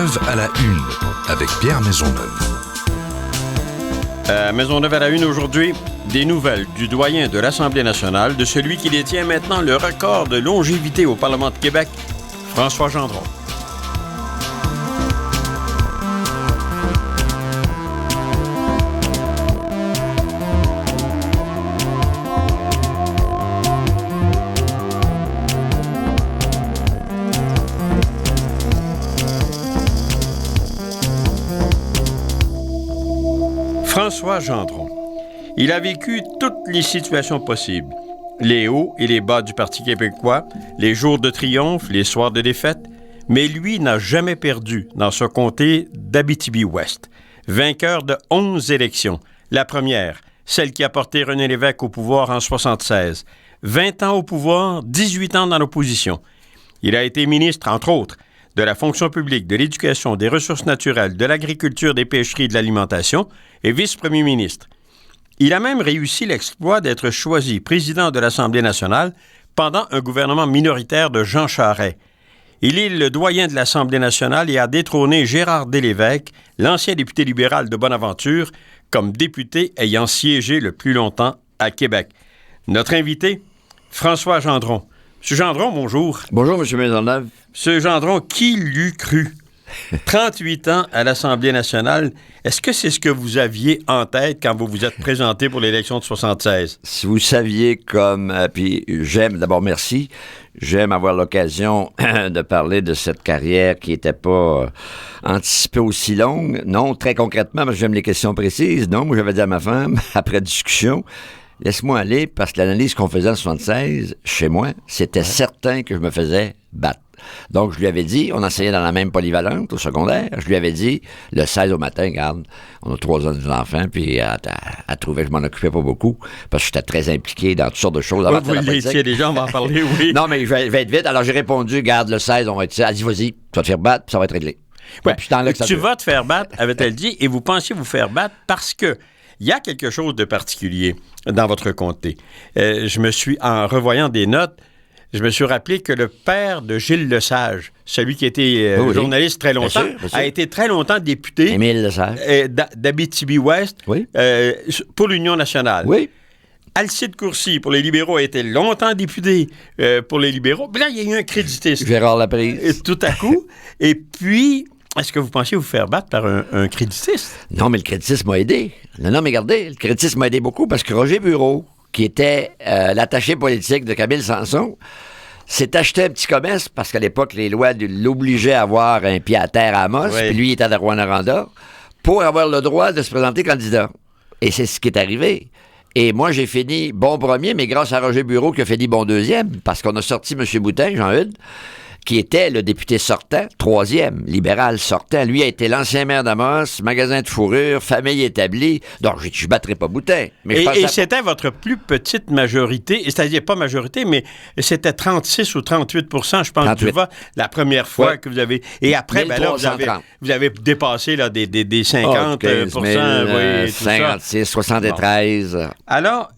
Maisonneuve à la une, avec Pierre Maisonneuve. Maisonneuve à la une aujourd'hui, des nouvelles du doyen de l'Assemblée nationale, de celui qui détient maintenant le record de longévité au Parlement de Québec, François Gendron. François Gendron. Il a vécu toutes les situations possibles. Les hauts et les bas du Parti québécois, les jours de triomphe, les soirs de défaite, mais lui n'a jamais perdu dans ce comté d'Abitibi-Ouest. Vainqueur de 11 élections. La première, celle qui a porté René Lévesque au pouvoir en 1976. 20 ans au pouvoir, 18 ans dans l'opposition. Il a été ministre, entre autres, de la fonction publique, de l'éducation, des ressources naturelles, de l'agriculture, des pêcheries et de l'alimentation, et vice-premier ministre. Il a même réussi l'exploit d'être choisi président de l'Assemblée nationale pendant un gouvernement minoritaire de Jean Charest. Il est le doyen de l'Assemblée nationale et a détrôné Gérard Delévesque, l'ancien député libéral de Bonaventure, comme député ayant siégé le plus longtemps à Québec. Notre invité, François Gendron. M. Gendron, bonjour. Bonjour, M. Maisonneuve. M. Gendron, qui l'eût cru? 38 ans à l'Assemblée nationale, est-ce que c'est ce que vous aviez en tête quand vous vous êtes présenté pour l'élection de 76? Si vous saviez puis j'aime, d'abord merci, j'aime avoir l'occasion de parler de cette carrière qui n'était pas anticipée aussi longue. Non, très concrètement, parce que j'aime les questions précises. Non, moi j'avais dit à ma femme, après discussion, laisse-moi aller, parce que l'analyse qu'on faisait en 76, chez moi, c'était certain que je me faisais battre. Donc, je lui avais dit, on enseignait dans la même polyvalente au secondaire, je lui avais dit, le 16 au matin, regarde, on a 3 enfants, puis elle trouvait que je m'en occupais pas beaucoup, parce que j'étais très impliqué dans toutes sortes de choses. Oui, vous l'étiez déjà, on va en parler, oui. Non, mais je vais être vite. Alors, j'ai répondu, regarde, le 16, on va être... Elle dit, vas-y, tu vas te faire battre, puis ça va être réglé. Ouais, puis tu vas te faire battre, avait-elle dit, et vous pensiez vous faire battre parce que il y a quelque chose de particulier dans votre comté. En revoyant des notes, je me suis rappelé que le père de Gilles Lesage, celui qui était journaliste très longtemps, bien sûr. A été très longtemps député Émile Lesage. d'Abitibi-Ouest pour l'Union nationale. Oui. Alcide Courcy, pour les libéraux, a été longtemps député pour les libéraux. Puis là, il y a eu un créditiste. Gérard Laprise. Tout à coup. Et puis, est-ce que vous pensiez vous faire battre par un créditiste? Non, mais le créditiste m'a aidé. Non, mais regardez, le créditiste m'a aidé beaucoup parce que Roger Bureau, qui était l'attaché politique de Camille Sanson, s'est acheté un petit commerce parce qu'à l'époque, les lois l'obligeaient à avoir un pied à terre à Amos, puis lui, il était à Rouyn-Noranda, pour avoir le droit de se présenter candidat. Et c'est ce qui est arrivé. Et moi, j'ai fini bon premier, mais grâce à Roger Bureau qui a fini bon deuxième, parce qu'on a sorti M. Boutin, Jean-Eudes, qui était le député sortant, 3e, libéral sortant. Lui a été l'ancien maire d'Amos, magasin de fourrure, famille établie. Donc, je ne battrai pas Boutin. Mais et c'était votre plus petite majorité, c'est-à-dire pas majorité, mais c'était 36 ou 38 je pense, 38. Du vote, la première fois que vous avez... Et après, là, vous avez dépassé là, des 50 15 000, 56, 73. Bon. Alors...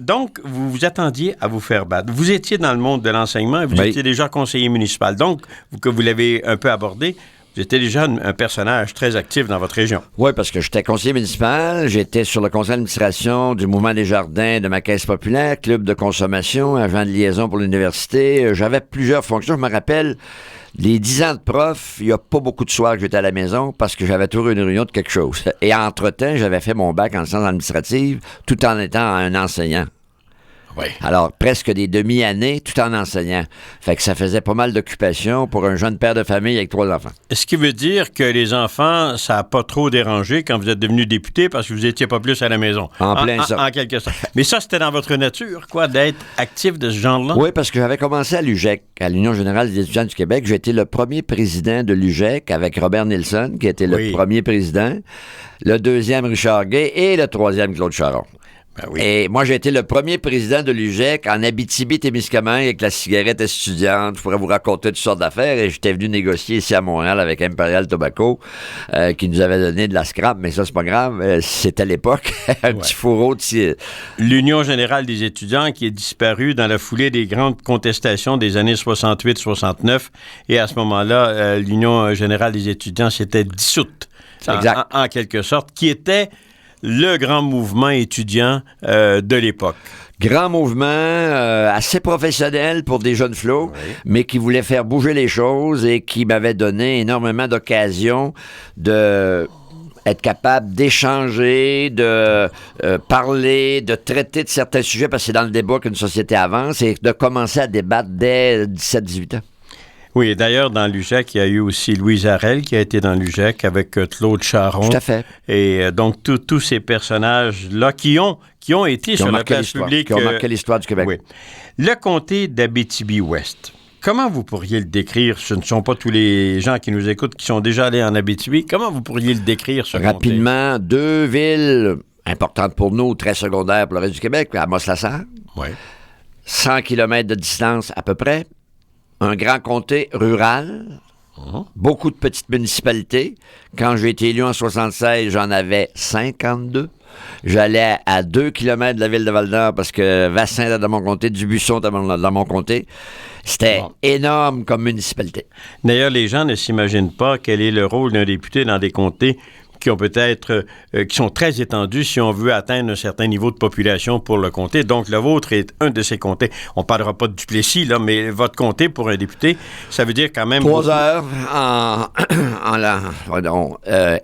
Donc, vous vous attendiez à vous faire battre. Vous étiez dans le monde de l'enseignement et vous étiez déjà conseiller municipal. Donc, que vous l'avez un peu abordé, vous étiez déjà un personnage très actif dans votre région. Oui, parce que j'étais conseiller municipal, j'étais sur le conseil d'administration du Mouvement des Jardins de ma Caisse populaire, club de consommation, agent de liaison pour l'université. J'avais plusieurs fonctions. Je me rappelle, les 10 ans de prof, il n'y a pas beaucoup de soirs que j'étais à la maison parce que j'avais toujours une réunion de quelque chose. Et entre-temps, j'avais fait mon bac en sciences administratives tout en étant un enseignant. Oui. Alors, presque des demi-années tout en enseignant. Fait que ça faisait pas mal d'occupation pour un jeune père de famille avec 3 enfants. Ce qui veut dire que les enfants, ça n'a pas trop dérangé quand vous êtes devenu député parce que vous n'étiez pas plus à la maison. En plein ça. En quelque sorte. Mais ça, c'était dans votre nature, quoi, d'être actif de ce genre-là? Oui, parce que j'avais commencé à l'UGEC, à l'Union générale des étudiants du Québec. J'ai été le premier président de l'UGEC avec Robert Nielsen, qui était le premier président, le deuxième Richard Gay et le troisième Claude Charon. Ben oui. Et moi, j'ai été le premier président de l'UGEC en Abitibi-Témiscamingue avec la cigarette étudiante. Je pourrais vous raconter toutes sortes d'affaires. Et j'étais venu négocier ici à Montréal avec Imperial Tobacco, qui nous avait donné de la scrap, mais ça, c'est pas grave. C'était l'époque. Un petit fourreau de... L'Union générale des étudiants qui est disparue dans la foulée des grandes contestations des années 68-69. Et à ce moment-là, l'Union générale des étudiants s'était dissoute, en quelque sorte, qui était le grand mouvement étudiant de l'époque. Grand mouvement, assez professionnel pour des jeunes flots, mais qui voulait faire bouger les choses et qui m'avait donné énormément d'occasions de être capable d'échanger, de parler, de traiter de certains sujets, parce que c'est dans le débat qu'une société avance, et de commencer à débattre dès 17-18 ans. Oui, et d'ailleurs, dans l'UGEC, il y a eu aussi Louise Arel qui a été dans l'UGEC avec Claude Charron. Tout à fait. Et donc, tous ces personnages-là qui ont été sur la place publique. Qui ont marqué l'histoire du Québec. Oui. Le comté d'Abitibi-Ouest, comment vous pourriez le décrire? Ce ne sont pas tous les gens qui nous écoutent qui sont déjà allés en Abitibi. Comment vous pourriez le décrire, ce comté? Rapidement, 2 villes importantes pour nous, très secondaires pour le reste du Québec, Amos-la-Sarre. Oui. 100 km de distance à peu près. Un grand comté rural, beaucoup de petites municipalités. Quand j'ai été élu en 76, j'en avais 52. J'allais à 2 km de la ville de Val-d'Or parce que Vassin était dans mon comté, Dubuisson était dans mon comté. C'était énorme comme municipalité. D'ailleurs, les gens ne s'imaginent pas quel est le rôle d'un député dans des comtés qui ont peut-être, qui sont très étendus si on veut atteindre un certain niveau de population pour le comté. Donc, le vôtre est un de ces comtés. On ne parlera pas de Duplessis, là, mais votre comté, pour un député, ça veut dire quand même... 3 heures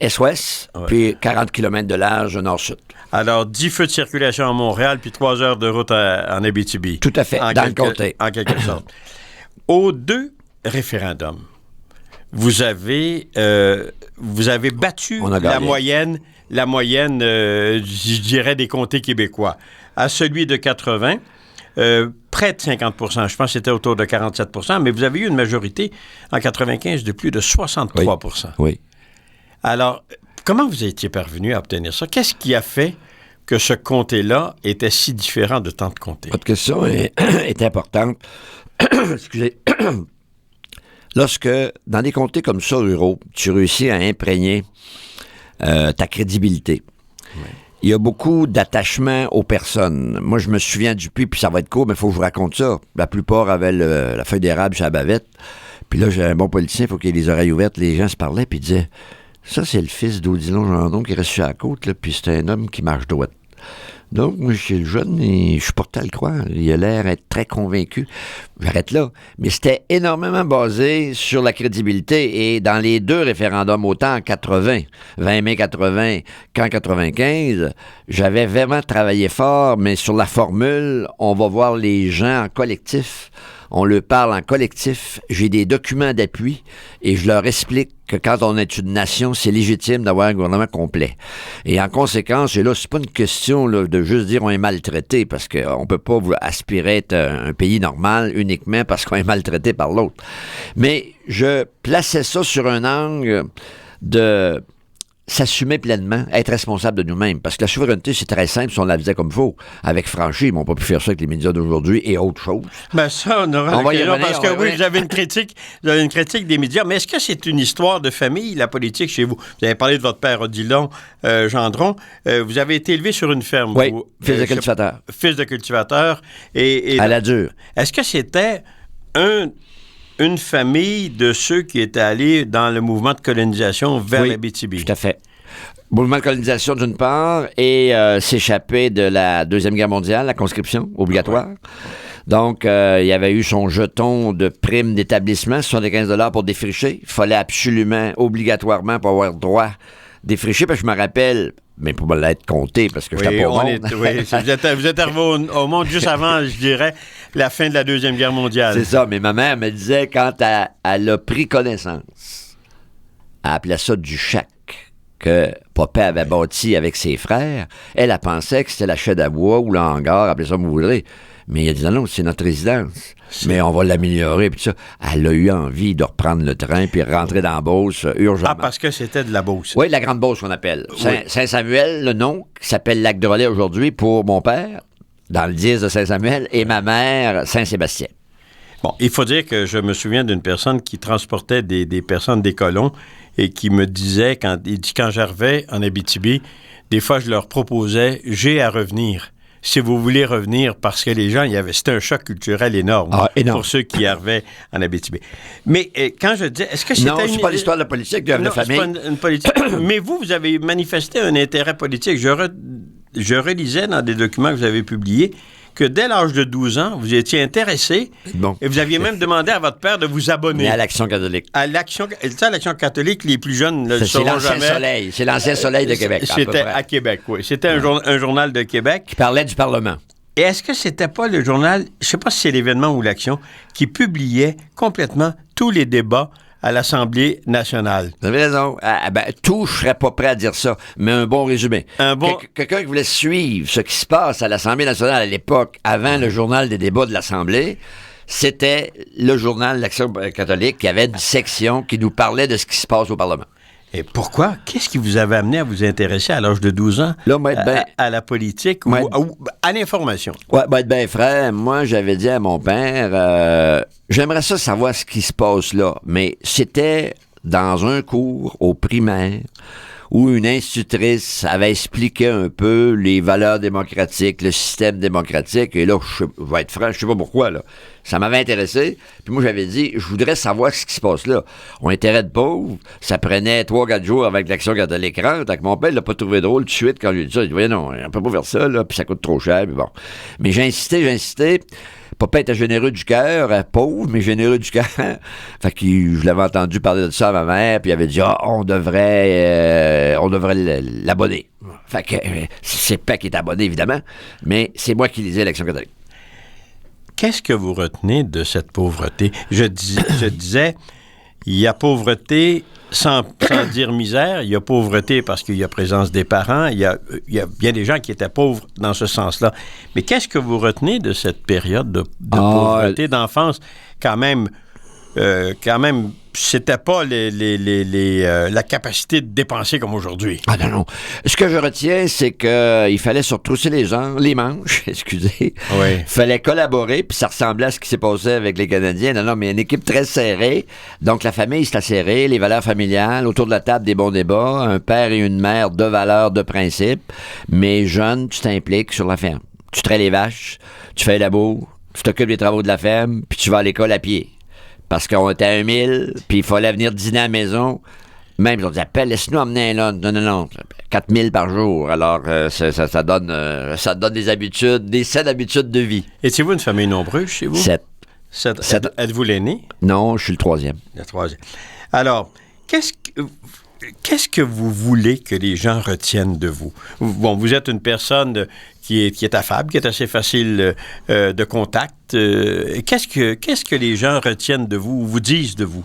est-ouest, puis 40 km de large nord-sud. Alors, 10 feux de circulation à Montréal, puis 3 heures de route en Abitibi. Tout à fait, dans le comté. En quelque sorte. Aux 2 référendums, vous avez battu la moyenne, je dirais, des comtés québécois. À celui de 80, près de 50 %, je pense que c'était autour de 47 %, mais vous avez eu une majorité en 95 de plus de 63 %. Oui. Alors, comment vous étiez parvenu à obtenir ça? Qu'est-ce qui a fait que ce comté-là était si différent de tant de comtés? Votre question est importante. Excusez. Lorsque, dans des comtés comme ça, ruraux, tu réussis à imprégner ta crédibilité, il y a beaucoup d'attachement aux personnes. Moi, je me souviens du puits, puis ça va être court, mais il faut que je vous raconte ça. La plupart avaient la feuille d'érable sur la bavette. Puis là, j'ai un bon politicien, il faut qu'il ait les oreilles ouvertes. Les gens se parlaient, puis ils disaient, ça, c'est le fils d'Odilon Gendron qui reste sur la côte, là, puis c'est un homme qui marche droit. Donc, moi, je suis le jeune et je suis porté à le croire. Il a l'air d'être très convaincu. J'arrête là. Mais c'était énormément basé sur la crédibilité. Et dans les 2 référendums, autant en 80, 20 mai 80, qu'en 95, j'avais vraiment travaillé fort, mais sur la formule, on va voir les gens en collectif. On leur parle en collectif. J'ai des documents d'appui et je leur explique que quand on est une nation, c'est légitime d'avoir un gouvernement complet. Et en conséquence, et là, c'est pas une question là, de juste dire on est maltraité, parce qu'on peut pas aspirer à être un pays normal uniquement parce qu'on est maltraité par l'autre. Mais je plaçais ça sur un angle de s'assumer pleinement, être responsable de nous-mêmes. Parce que la souveraineté, c'est très simple si on la faisait comme il faut. Avec franchise, ils n'ont pas pu faire ça avec les médias d'aujourd'hui et autre chose. Ben ça, on aura l'occasion, parce que oui, vous avez une critique des médias. Mais est-ce que c'est une histoire de famille, la politique, chez vous? Vous avez parlé de votre père, Odilon Gendron. Vous avez été élevé sur une ferme. Oui, fils de cultivateur. Fils de cultivateur. Et à la dure. Est-ce que c'était une famille de ceux qui étaient allés dans le mouvement de colonisation vers l'Abitibi? Tout à fait. Mouvement de colonisation d'une part et s'échapper de la Deuxième Guerre mondiale, la conscription obligatoire. Donc, il y avait eu son jeton de prime d'établissement, 75 $ pour défricher. Il fallait absolument, obligatoirement, pour avoir droit défricher, parce que je me rappelle, mais pour me l'être compté, parce que j'étais pas au monde. Vous êtes arrivé au monde juste avant, je dirais, la fin de la Deuxième Guerre mondiale. C'est ça, mais ma mère me disait, quand elle a pris connaissance, elle appelait ça du chac que papa avait bâti avec ses frères, elle pensait que c'était la chaîne à bois ou le hangar, appelez ça comme vous voudrez. Mais il a dit non, c'est notre résidence. Mais on va l'améliorer. Puis ça, elle a eu envie de reprendre le train puis rentrer dans la Beauce urgemment. Ah, parce que c'était de la Beauce. Oui, la Grande Beauce qu'on appelle. Oui. Saint-Samuel, le nom, qui s'appelle Lac-de-Relais aujourd'hui pour mon père, dans le 10 de Saint-Samuel, et ma mère, Saint-Sébastien. Bon, il faut dire que je me souviens d'une personne qui transportait des personnes, des colons, et qui me disait, quand j'arrivais en Abitibi, des fois, je leur proposais, j'ai à revenir. Si vous voulez revenir, parce que les gens, c'était un choc culturel énorme, énorme pour ceux qui arrivaient en Abitibi. Mais quand je disais, est-ce que c'était Non, c'est pas l'histoire de la politique de la famille. Non, c'est pas une politique. Mais vous avez manifesté un intérêt politique. Je relisais dans des documents que vous avez publiés que dès l'âge de 12 ans, vous étiez intéressé et vous aviez même demandé à votre père de vous abonner. Mais à l'Action catholique. À l'Action catholique, les plus jeunes ne le C'est sauront l'Ancien jamais. Soleil. C'est l'Ancien Soleil de Québec. C'était à Québec, oui. C'était un journal de Québec. Qui parlait du Parlement. Et est-ce que c'était pas le journal, je sais pas si c'est l'Événement ou l'Action, qui publiait complètement tous les débats à l'Assemblée nationale? Vous avez raison. Tout, je serais pas prêt à dire ça, mais un bon résumé. Quelqu'un qui voulait suivre ce qui se passe à l'Assemblée nationale à l'époque, avant le journal des débats de l'Assemblée, c'était le journal de l'Action catholique qui avait une section qui nous parlait de ce qui se passe au Parlement. Et pourquoi? Qu'est-ce qui vous avait amené à vous intéresser à l'âge de 12 ans à la politique ou à l'information? Oui, être bien frère, moi, j'avais dit à mon père, j'aimerais ça savoir ce qui se passe là, mais c'était dans un cours au primaire où une institutrice avait expliqué un peu les valeurs démocratiques, le système démocratique, et là, je vais être franc, je sais pas pourquoi, là. Ça m'avait intéressé, puis moi, j'avais dit, je voudrais savoir ce qui se passe là. On était de pauvres, ça prenait 3-4 jours avec l'Action catholique rentre, avec mon père, il l'a pas trouvé drôle tout de suite quand je lui ai dit ça. Il dit, voyez, non, on peut pas faire ça, là, puis ça coûte trop cher, puis bon. Mais j'ai insisté. Papa était généreux du cœur, pauvre, mais généreux du cœur. Fait que je l'avais entendu parler de ça à ma mère, puis il avait dit, on devrait l'abonner. Fait que c'est pas qui est abonné, évidemment, mais c'est moi qui lisais l'Action catholique. Qu'est-ce que vous retenez de cette pauvreté? Je disais, il y a pauvreté sans dire misère, il y a pauvreté parce qu'il y a présence des parents, il y a bien des gens qui étaient pauvres dans ce sens-là. Mais qu'est-ce que vous retenez de cette période de pauvreté, d'enfance? Quand même, c'était pas la capacité de dépenser comme aujourd'hui. Ah non. Ce que je retiens, c'est qu'il fallait se retrousser les manches, excusez. Oui. Il fallait collaborer, puis ça ressemblait à ce qui s'est passé avec les Canadiens. Non, mais une équipe très serrée. Donc, la famille, c'était serré, les valeurs familiales, autour de la table, des bons débats, un père et une mère, de valeurs, de principes. Mais jeune, tu t'impliques sur la ferme. Tu traites les vaches, tu fais le labour, tu t'occupes des travaux de la ferme, puis tu vas à l'école à pied. Parce qu'on était à 1000, puis il fallait venir dîner à la maison. Même, ils ont dit, laisse-nous emmener un lunch. Non. 4000 par jour. Alors, ça donne des habitudes, des saines habitudes de vie. Étiez-vous une famille nombreuse chez vous? 7. Êtes-vous l'aîné? Non, je suis le troisième. Le troisième. Alors, qu'est-ce que vous voulez que les gens retiennent de vous? Bon, vous êtes une personne qui est affable, qui est assez facile de contact. Qu'est-ce que les gens retiennent de vous ou vous disent de vous?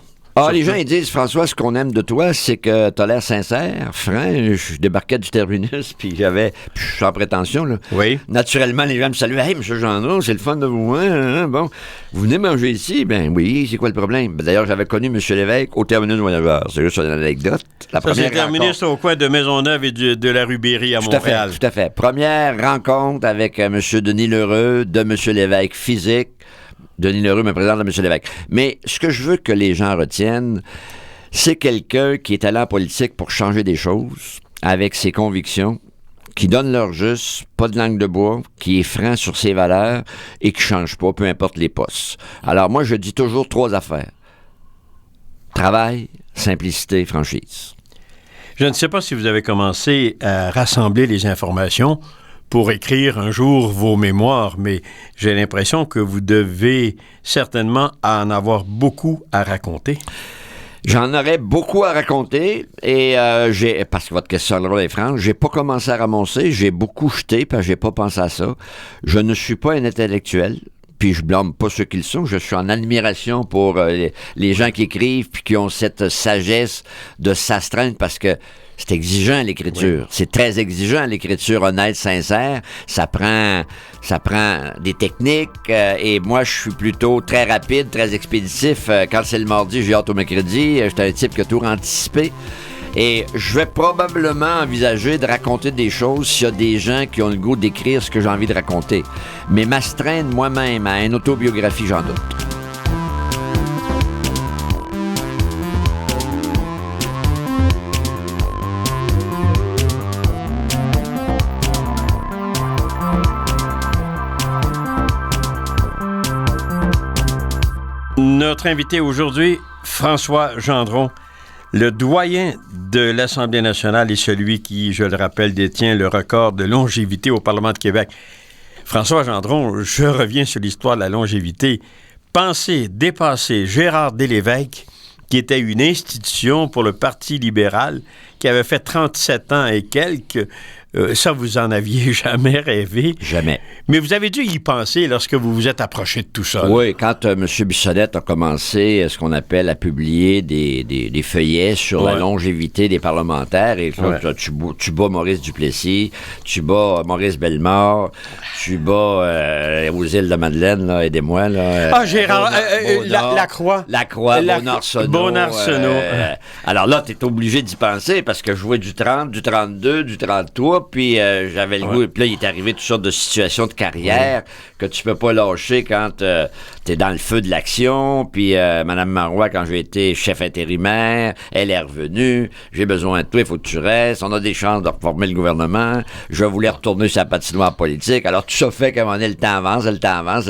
Les gens, ils disent, François, ce qu'on aime de toi, c'est que t'as l'air sincère, franc. Je débarquais du terminus, puis je suis sans prétention, là. Oui. Naturellement, les gens me saluent. Hey, M. Gendron, c'est le fun de vous voir. Hein? Bon, vous venez manger ici? Ben oui, c'est quoi le problème? D'ailleurs, j'avais connu M. Lévesque au terminus voyageur. C'est juste une anecdote. C'est le terminus au coin de Maisonneuve et de la rue Berry à Montréal. Tout à fait. Première rencontre avec M. Denis Lheureux, de M. Lévesque physique. Denis Lheureux me présente à M. Lévesque. Mais ce que je veux que les gens retiennent, c'est quelqu'un qui est allé en politique pour changer des choses, avec ses convictions, qui donne leur juste, pas de langue de bois, qui est franc sur ses valeurs et qui ne change pas, peu importe les postes. Alors moi, je dis toujours 3 affaires. Travail, simplicité, franchise. Je ne sais pas si vous avez commencé à rassembler les informations pour écrire un jour vos mémoires, mais j'ai l'impression que vous devez certainement en avoir beaucoup à raconter. J'en aurais beaucoup à raconter et parce que votre question est franche, j'ai pas commencé à ramasser, j'ai beaucoup jeté parce que j'ai pas pensé à ça. Je ne suis pas un intellectuel, puis je blâme pas ceux qui le sont, je suis en admiration pour les gens qui écrivent puis qui ont cette sagesse de s'astreindre parce que C'est exigeant, l'écriture. Oui. C'est très exigeant, l'écriture honnête, sincère. Ça prend des techniques. Et moi, je suis plutôt très rapide, très expéditif. Quand c'est le mardi, j'ai hâte au mercredi. J'étais un type qui a tout anticipé. Et je vais probablement envisager de raconter des choses s'il y a des gens qui ont le goût d'écrire ce que j'ai envie de raconter. Mais m'astreindre moi-même à une autobiographie, j'en doute. Notre invité aujourd'hui, François Gendron, le doyen de l'Assemblée nationale et celui qui, je le rappelle, détient le record de longévité au Parlement de Québec. François Gendron, je reviens sur l'histoire de la longévité. Pensez dépasser Gérard Delévesque, qui était une institution pour le Parti libéral, qui avait fait 37 ans et quelques. Ça, vous en aviez jamais rêvé. Jamais. Mais vous avez dû y penser lorsque vous vous êtes approché de tout ça. Oui, quand M. Bissonnette a commencé ce qu'on appelle à publier des feuillets sur la longévité des parlementaires, et là, tu bats Maurice Duplessis, tu bats Maurice Bellemare, tu bats aux îles de Madeleine, là, aidez-moi. Là, Gérard, Lacroix. Lacroix, Beaunard-Arsenault. Alors là, tu es obligé d'y penser parce que je jouais du 30, du 32, du 33, puis j'avais le goût. Puis là, il est arrivé toutes sortes de situations de carrière que tu peux pas lâcher quand tu es dans le feu de l'action. Puis Mme Marois, quand j'ai été chef intérimaire, elle est revenue. J'ai besoin de toi, il faut que tu restes. On a des chances de reformer le gouvernement. Je voulais retourner sur la patinoire politique. Alors tout ça fait qu'à un moment donné, le temps avance.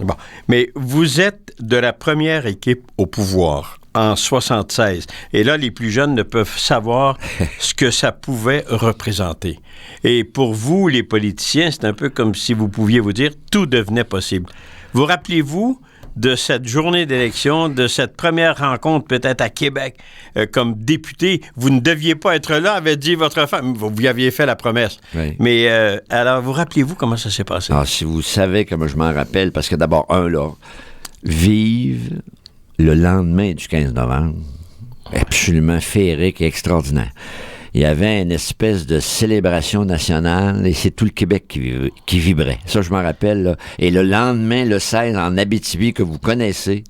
Bon, mais vous êtes de la première équipe au pouvoir en 76. Et là, les plus jeunes ne peuvent savoir ce que ça pouvait représenter. Et pour vous, les politiciens, c'est un peu comme si vous pouviez vous dire tout devenait possible. Vous rappelez-vous de cette journée d'élection, de cette première rencontre peut-être à Québec comme député? Vous ne deviez pas être là, avait dit votre femme. Vous lui aviez fait la promesse. Oui. Mais alors, vous rappelez-vous comment ça s'est passé? Ah, si vous savez comment je m'en rappelle, parce que d'abord, vive le lendemain du 15 novembre, absolument féerique et extraordinaire. Il y avait une espèce de célébration nationale et c'est tout le Québec qui vibrait. Ça, je m'en rappelle. Là. Et le lendemain, le 16, en Abitibi, que vous connaissez,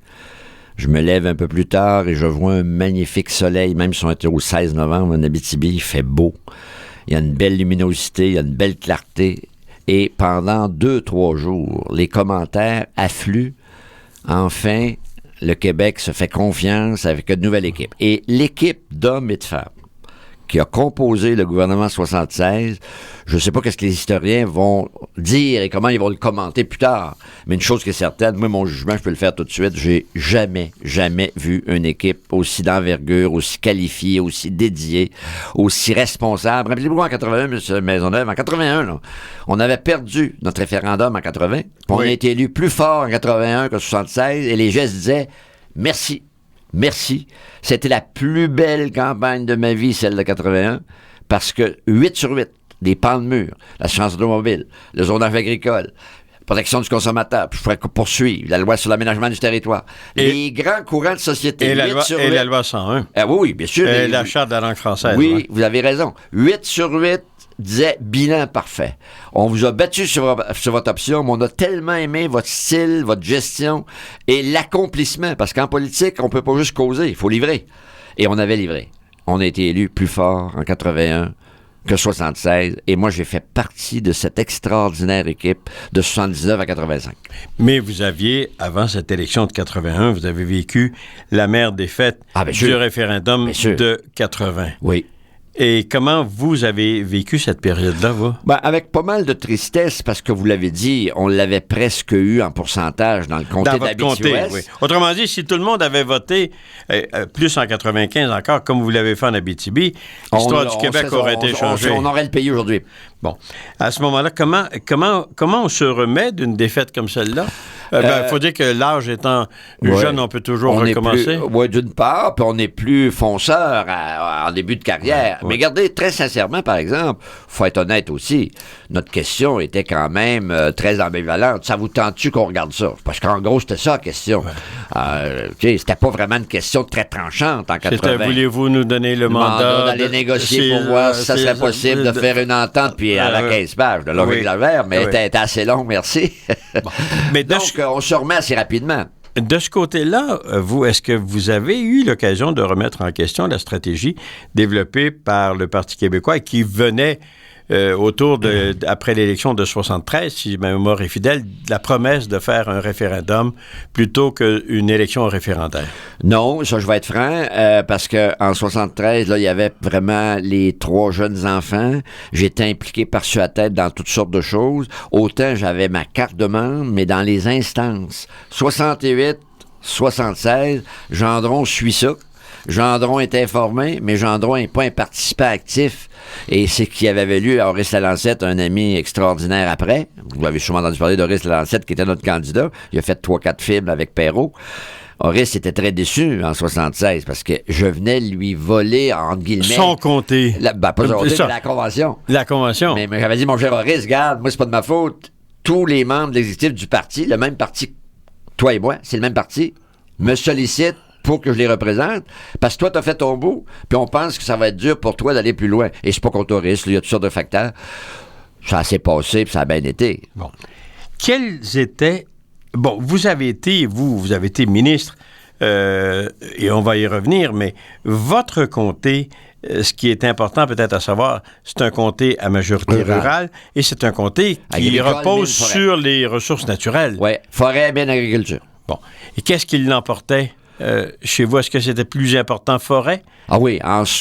je me lève un peu plus tard et je vois un magnifique soleil, même si on était au 16 novembre en Abitibi, il fait beau. Il y a une belle luminosité, il y a une belle clarté. Et pendant 2-3 jours, les commentaires affluent. Enfin, le Québec se fait confiance avec une nouvelle équipe. Et l'équipe d'hommes et de femmes qui a composé le gouvernement 76, je ne sais pas qu'est-ce que les historiens vont dire et comment ils vont le commenter plus tard. Mais une chose qui est certaine, moi, mon jugement, je peux le faire tout de suite, j'ai jamais vu une équipe aussi d'envergure, aussi qualifiée, aussi dédiée, aussi responsable. Rappelez-vous en 81, M. Maisonneuve, en 81, là, on avait perdu notre référendum en 80, puis on a été élu plus fort en 81 qu'en 76, et les gestes disaient « Merci ». Merci. C'était la plus belle campagne de ma vie, celle de 81, parce que 8 sur 8, des pans de mur, l'assurance automobile, le zonage agricole, protection du consommateur, puis je pourrais poursuivre, la loi sur l'aménagement du territoire, les grands courants de société. Et, la loi 101. Ah oui, bien sûr. Et la charte de la langue française. Oui, vous avez raison. 8 sur 8 disait bilan parfait. On vous a battu sur votre option, mais on a tellement aimé votre style, votre gestion et l'accomplissement. Parce qu'en politique, on peut pas juste causer, il faut livrer. Et on avait livré. On a été élu plus fort en 81 que 76. Et moi, j'ai fait partie de cette extraordinaire équipe de 79 à 85. Mais vous aviez, avant cette élection de 81, vous avez vécu l'amère défaite du référendum de 80. Oui. Et comment vous avez vécu cette période-là, vous? Avec pas mal de tristesse, parce que vous l'avez dit, on l'avait presque eu en pourcentage dans le comté d'Abitibi-Ouest. Oui. Autrement dit, si tout le monde avait voté plus en 95 encore, comme vous l'avez fait en Abitibi, l'histoire du Québec aurait été changée. On aurait le pays aujourd'hui. Bon. À ce moment-là, comment on se remet d'une défaite comme celle-là? Faut dire que l'âge étant jeune, on peut toujours recommencer. Oui, d'une part, puis on n'est plus fonceur en début de carrière. Ouais. Mais regardez, très sincèrement, par exemple, faut être honnête aussi, notre question était quand même très ambivalente. Ça vous tente-tu qu'on regarde ça? Parce qu'en gros, c'était ça la question. C'était pas vraiment une question très tranchante en 80. C'était, voulez-vous nous donner le mandat d'aller négocier pour voir si ça serait possible de faire une entente, puis à la 15 pages de Laurent Lavert, mais c'était assez long, merci. Bon. Mais donc, on se remet assez rapidement. De ce côté-là, est-ce que vous avez eu l'occasion de remettre en question la stratégie développée par le Parti québécois et qui venait après l'élection de 73, si ma mémoire est fidèle, la promesse de faire un référendum plutôt qu'une élection référendaire? Non, ça, je vais être franc, parce qu'en 73, là, il y avait vraiment les 3 jeunes enfants. J'étais impliqué par-dessus la tête dans toutes sortes de choses. Autant j'avais ma carte de membre, mais dans les instances. 68, 76, Gendron suit ça. Gendron est informé, mais Gendron n'est pas un participant actif. Et c'est ce qui avait valu à Horace Lalancette, un ami extraordinaire après. Vous avez sûrement entendu parler d'Horace Lalancette, qui était notre candidat. Il a fait 3-4 films avec Perrault. Horace était très déçu en 76 parce que je venais lui voler, entre guillemets... Son comté. Pas son comté, mais la convention. La convention. Mais j'avais dit, mon cher Horace, regarde, moi, c'est pas de ma faute. Tous les membres de l'exécutif du parti, le même parti, toi et moi, c'est le même parti, me sollicitent pour que je les représente, parce que toi, t'as fait ton bout, puis on pense que ça va être dur pour toi d'aller plus loin. Et c'est pas contre Horace, il y a toutes sortes de facteurs. Ça s'est passé, puis ça a bien été. Bon. Quels étaient... Bon, vous avez été ministre, et on va y revenir, mais votre comté, ce qui est important peut-être à savoir, c'est un comté à majorité rurale, et c'est un comté qui repose sur les ressources naturelles. Oui, forêt, bien agriculture. Bon. Et qu'est-ce qui l'emportait chez vous? Est-ce que c'était plus important forêt? Ah oui,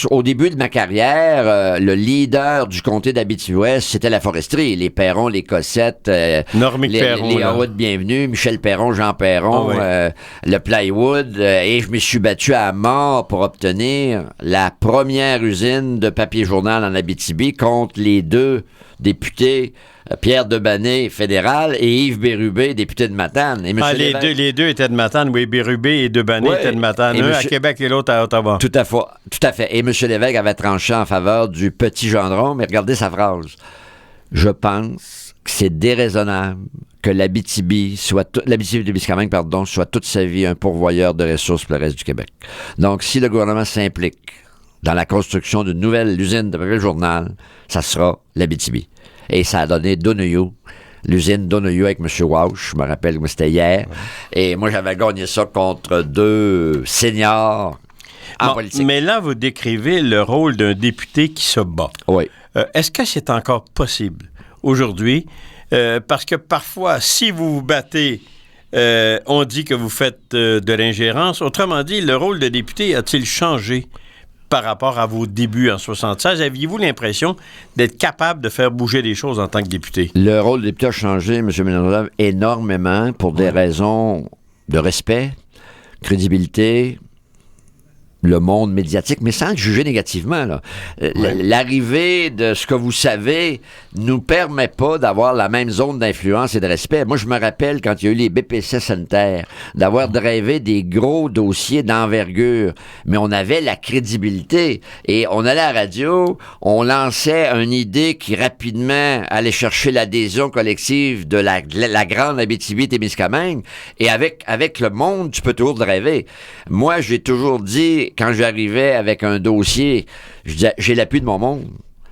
au début de ma carrière, le leader du comté d'Abitibi-Ouest, c'était la foresterie. Les Perron, les Cossettes, Normique Perron, les Howard Bienvenue, Michel Perron, Jean Perron, le plywood. Et je me suis battu à mort pour obtenir la première usine de papier journal en Abitibi contre les 2 députés, Pierre Debanné, fédéral, et Yves Bérubé, député de Matane. Et les deux étaient de Matane, oui, Bérubé et Debanné étaient de Matane. Un à Québec et l'autre à Ottawa. Tout à fait. Et M. Lévesque avait tranché en faveur du petit Gendron, mais regardez sa phrase. Je pense que c'est déraisonnable que l'Abitibi-Témiscamingue, soit toute sa vie un pourvoyeur de ressources pour le reste du Québec. Donc, si le gouvernement s'implique dans la construction d'une nouvelle usine de papier journal, ça sera l'Abitibi. Et ça a donné Donahue, l'usine Donahue avec M. Walsh, je me rappelle, c'était hier. Ouais. Et moi, j'avais gagné ça contre 2 seniors en politique. Mais là, vous décrivez le rôle d'un député qui se bat. Oui. Est-ce que c'est encore possible aujourd'hui? Parce que parfois, si vous vous battez, on dit que vous faites de l'ingérence. Autrement dit, le rôle de député a-t-il changé par rapport à vos débuts en 76? Aviez-vous l'impression d'être capable de faire bouger les choses en tant que député? Le rôle de député a changé, M. Mélenchon, énormément pour des raisons de respect, crédibilité, le monde médiatique, mais sans le juger négativement. Là. L'arrivée de ce que vous savez nous permet pas d'avoir la même zone d'influence et de respect. Moi, je me rappelle quand il y a eu les BPC sanitaires, d'avoir rêvé des gros dossiers d'envergure, mais on avait la crédibilité et on allait à la radio, on lançait une idée qui rapidement allait chercher l'adhésion collective de la grande Abitibi-Témiscamingue et avec le monde, tu peux toujours rêver. Moi, j'ai toujours dit, quand j'arrivais avec un dossier, je disais, j'ai l'appui de mon monde.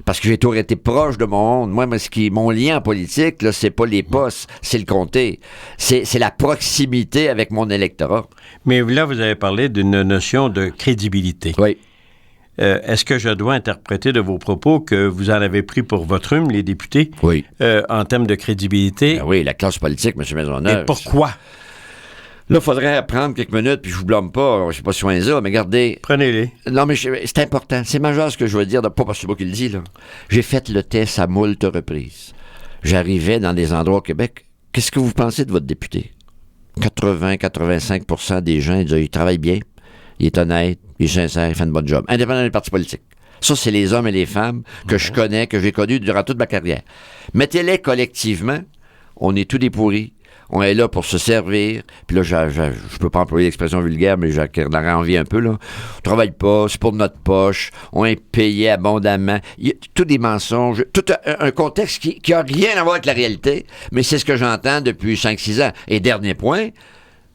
Parce que j'ai toujours été proche de mon monde. Moi, mon lien en politique, là, c'est pas les postes, c'est le comté. C'est la proximité avec mon électorat. Mais là, vous avez parlé d'une notion de crédibilité. Oui. Est-ce que je dois interpréter de vos propos que vous en avez pris pour votre rhume, les députés, oui. En termes de crédibilité? Ben oui, la classe politique, M. Maisonneuve. Et pourquoi? Là, il faudrait prendre quelques minutes, puis je vous blâme pas, je sais pas si soin ça, mais regardez. Prenez-les. Non, mais c'est important. C'est majeur ce que je veux dire, pas parce que c'est moi qui le dis, là. J'ai fait le test à moult reprises. J'arrivais dans des endroits au Québec. Qu'est-ce que vous pensez de votre député? 80-85% des gens, ils disent, il travaille bien, il est honnête, il est sincère, il fait une bonne job. Indépendant des partis politiques. Ça, c'est les hommes et les femmes que je connais, que j'ai connus durant toute ma carrière. Mettez-les collectivement, on est tous des pourris. On est là pour se servir. Puis là, je peux pas employer l'expression vulgaire, mais j'en aurais envie un peu, là. On travaille pas, c'est pour notre poche. On est payé abondamment. Il y a tous des mensonges. Tout un contexte qui a rien à voir avec la réalité. Mais c'est ce que j'entends depuis 5-6 ans. Et dernier point,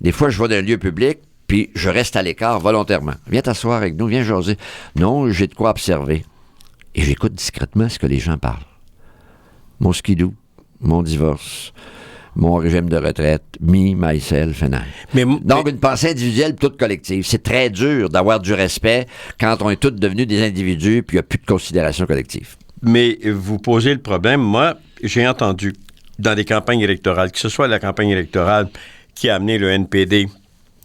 des fois, je vais dans un lieu public, puis je reste à l'écart volontairement. Viens t'asseoir avec nous, viens jaser. Non, j'ai de quoi observer. Et j'écoute discrètement ce que les gens parlent. Mon skidoo, mon divorce, mon régime de retraite, me, myself and I. Donc, une pensée individuelle toute collective. C'est très dur d'avoir du respect quand on est tous devenus des individus puis il n'y a plus de considération collective. Mais vous posez le problème. Moi, j'ai entendu dans des campagnes électorales, que ce soit la campagne électorale qui a amené le NPD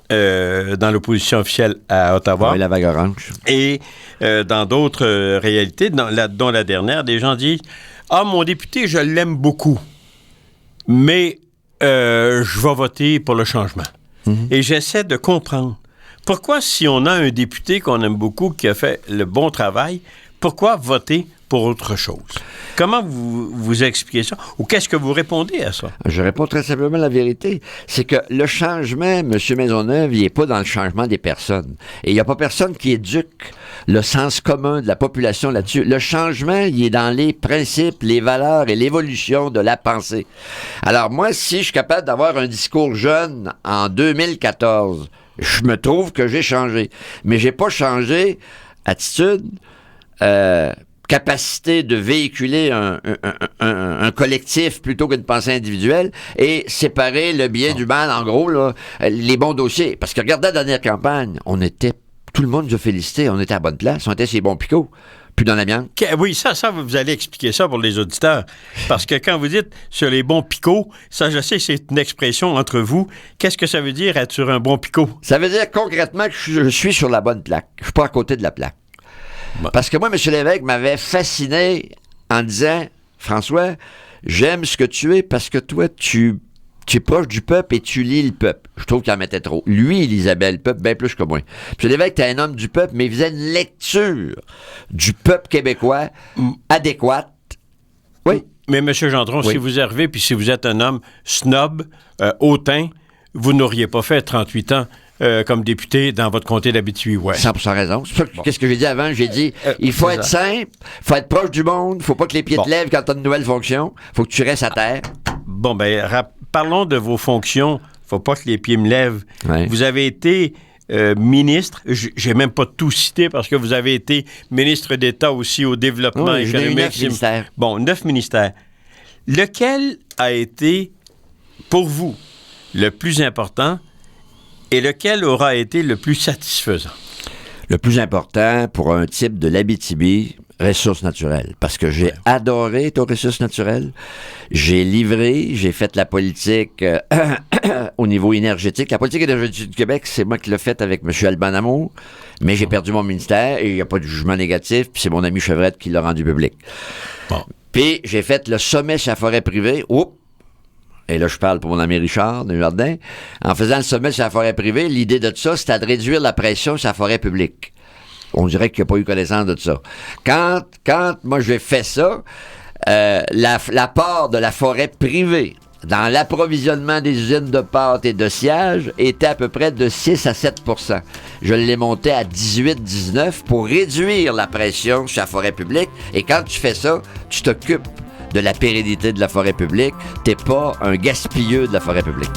dans l'opposition officielle à Ottawa. Oui, la vague orange. Et dans d'autres réalités, dont la dernière, des gens disent « Ah, mon député, je l'aime beaucoup. Mais je vais voter pour le changement. Et j'essaie de comprendre. Pourquoi, si on a un député qu'on aime beaucoup, qui a fait le bon travail, pourquoi voter pour autre chose? Comment vous expliquez ça? Ou qu'est-ce que vous répondez à ça? Je réponds très simplement la vérité. C'est que le changement, M. Maisonneuve, il n'est pas dans le changement des personnes. Et il n'y a pas personne qui éduque le sens commun de la population là-dessus. Le changement, il est dans les principes, les valeurs et l'évolution de la pensée. Alors moi, si je suis capable d'avoir un discours jeune en 2014, je me trouve que j'ai changé. Mais j'ai pas changé attitude, capacité de véhiculer un collectif plutôt qu'une pensée individuelle et séparer le bien du mal, en gros, là, les bons dossiers. Parce que regardez la dernière campagne, tout le monde nous a félicité, on était à bonne place, on était sur les bons picots, plus dans l'amiante. Oui, ça, vous allez expliquer ça pour les auditeurs. Parce que quand vous dites sur les bons picots, ça, je sais, c'est une expression entre vous. Qu'est-ce que ça veut dire être sur un bon picot? Ça veut dire concrètement que je suis sur la bonne plaque. Je suis pas à côté de la plaque. Bon. Parce que moi, M. Lévesque m'avait fasciné en disant « François, j'aime ce que tu es parce que toi, tu es proche du peuple et tu lis le peuple. » Je trouve qu'il en mettait trop. Lui, il lisait bien le peuple, bien plus que moi. M. Lévesque, t'es un homme du peuple, mais il faisait une lecture du peuple québécois adéquate. Oui. Mais M. Gendron, oui. Si vous arrivez, puis si vous êtes un homme snob, hautain, vous n'auriez pas fait 38 ans comme député dans votre comté d'Abitibi, ouais. 100% raison. C'est ça que, qu'est-ce que j'ai dit avant? J'ai dit, il faut être simple, il faut être proche du monde, il faut pas que les pieds te lèvent quand tu as une nouvelle fonction, il faut que tu restes à terre. Bon, parlons de vos fonctions. Faut pas que les pieds me lèvent. Ouais. Vous avez été ministre, j'ai même pas tout cité parce que vous avez été ministre d'État aussi au développement économique. 9 ministères. Bon, 9 ministères. Lequel a été, pour vous, le plus important et lequel aura été le plus satisfaisant? Le plus important pour un type de l'Abitibi, ressources naturelles. Parce que j'ai adoré être aux ressources naturelles. J'ai livré, j'ai fait la politique au niveau énergétique. La politique énergétique du Québec, c'est moi qui l'ai faite avec M. Alban Amour, mais j'ai perdu mon ministère et il n'y a pas de jugement négatif, puis c'est mon ami Chevrette qui l'a rendu public. Bon. Puis j'ai fait le sommet sur la forêt privée. Oups! Et là, je parle pour mon ami Richard Desjardins. En faisant le sommet sur la forêt privée, l'idée de ça, c'était de réduire la pression sur la forêt publique. On dirait qu'il n'y a pas eu connaissance de ça. Quand moi, j'ai fait ça, l'apport de la forêt privée dans l'approvisionnement des usines de pâtes et de sciage était à peu près de 6 à 7 %. Je l'ai monté à 18-19 pour réduire la pression sur la forêt publique. Et quand tu fais ça, tu t'occupes de la pérennité de la forêt publique. T'es pas un gaspilleux de la forêt publique.